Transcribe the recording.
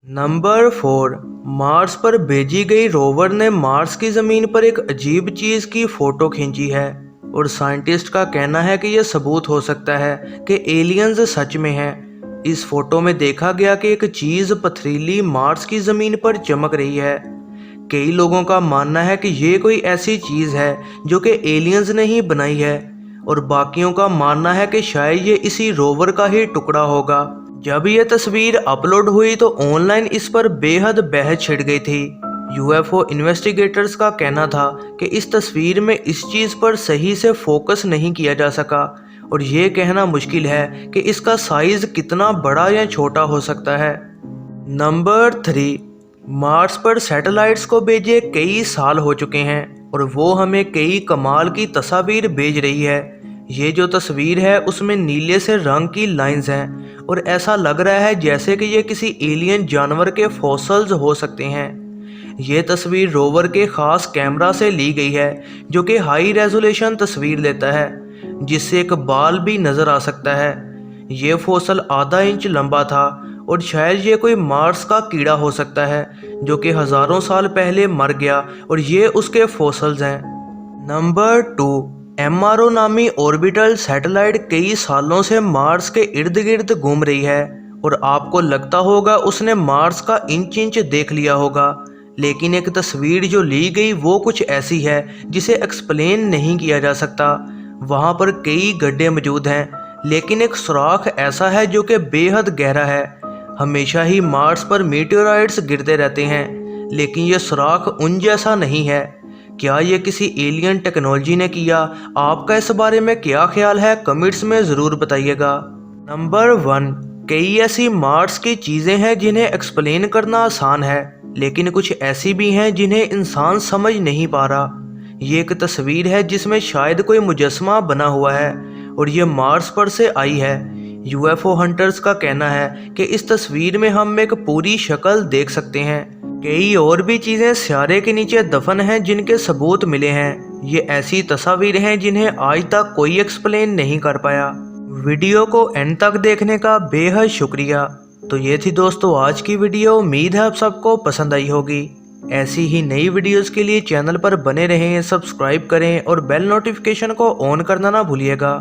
Number 4। Mars पर भेजी गई रोवर ने मार्स की ज़मीन पर एक अजीब चीज़ की फ़ोटो खींची है और साइंटिस्ट का कहना है कि यह सबूत हो सकता है कि एलियंस सच में हैं। इस फोटो में देखा गया कि एक चीज़ पथरीली मार्स की ज़मीन पर चमक रही है। कई लोगों का मानना है कि ये कोई ऐसी चीज़ है जो कि एलियंस ने ही बनाई है और बाकियों का मानना है कि शायद ये इसी रोवर का ही टुकड़ा होगा। जब ये तस्वीर अपलोड हुई तो ऑनलाइन इस पर बेहद बहस छिड़ गई थी। यूएफओ इन्वेस्टिगेटर्स का कहना था कि इस तस्वीर में इस चीज़ पर सही से फोकस नहीं किया जा सका और ये कहना मुश्किल है कि इसका साइज कितना बड़ा या छोटा हो सकता है। नंबर 3। मार्स पर सैटेलाइट्स को भेजे कई साल हो चुके हैं और वो हमें कई कमाल की तस्वीर भेज रही है। ये जो तस्वीर है उसमें नीले से रंग की लाइंस हैं और ऐसा लग रहा है जैसे कि ये किसी एलियन जानवर के फॉसल्स हो सकते हैं। ये तस्वीर रोवर के ख़ास कैमरा से ली गई है जो कि हाई रेजोल्यूशन तस्वीर लेता है जिससे एक बाल भी नज़र आ सकता है। ये फॉसल आधा इंच लंबा था और शायद ये कोई मार्स का कीड़ा हो सकता है जो कि हज़ारों साल पहले मर गया और ये उसके फॉसल्स हैं। नंबर 2। एमआरओ नामी ऑर्बिटल सैटेलाइट कई सालों से मार्स के इर्द गिर्द घूम रही है और आपको लगता होगा उसने मार्स का इंच इंच देख लिया होगा, लेकिन एक तस्वीर जो ली गई वो कुछ ऐसी है जिसे एक्सप्लेन नहीं किया जा सकता। वहाँ पर कई गड्ढे मौजूद हैं लेकिन एक सुराख ऐसा है जो कि बेहद गहरा है। हमेशा ही मार्स पर मीटेओराइट्स गिरते रहते हैं लेकिन ये सुराख उन जैसा नहीं है। क्या ये किसी एलियन टेक्नोलॉजी ने किया? आपका इस बारे में क्या ख्याल है? कमेंट्स में ज़रूर बताइएगा। नंबर 1। कई ऐसी मार्स की चीज़ें हैं जिन्हें एक्सप्लेन करना आसान है लेकिन कुछ ऐसी भी हैं जिन्हें इंसान समझ नहीं पा रहा। ये एक तस्वीर है जिसमें शायद कोई मुजस्समा बना हुआ है और ये मार्स पर से आई है। यूएफओ हंटर्स का कहना है कि इस तस्वीर में हम एक पूरी शक्ल देख सकते हैं। कई और भी चीज़ें सियारे के नीचे दफन हैं जिनके सबूत मिले हैं। ये ऐसी तस्वीरें हैं जिन्हें आज तक कोई एक्सप्लेन नहीं कर पाया। वीडियो को एंड तक देखने का बेहद शुक्रिया। तो ये थी दोस्तों आज की वीडियो। उम्मीद है आप सबको पसंद आई होगी। ऐसी ही नई वीडियोस के लिए चैनल पर बने रहें, सब्सक्राइब करें और बेल नोटिफिकेशन को ऑन करना ना भूलिएगा।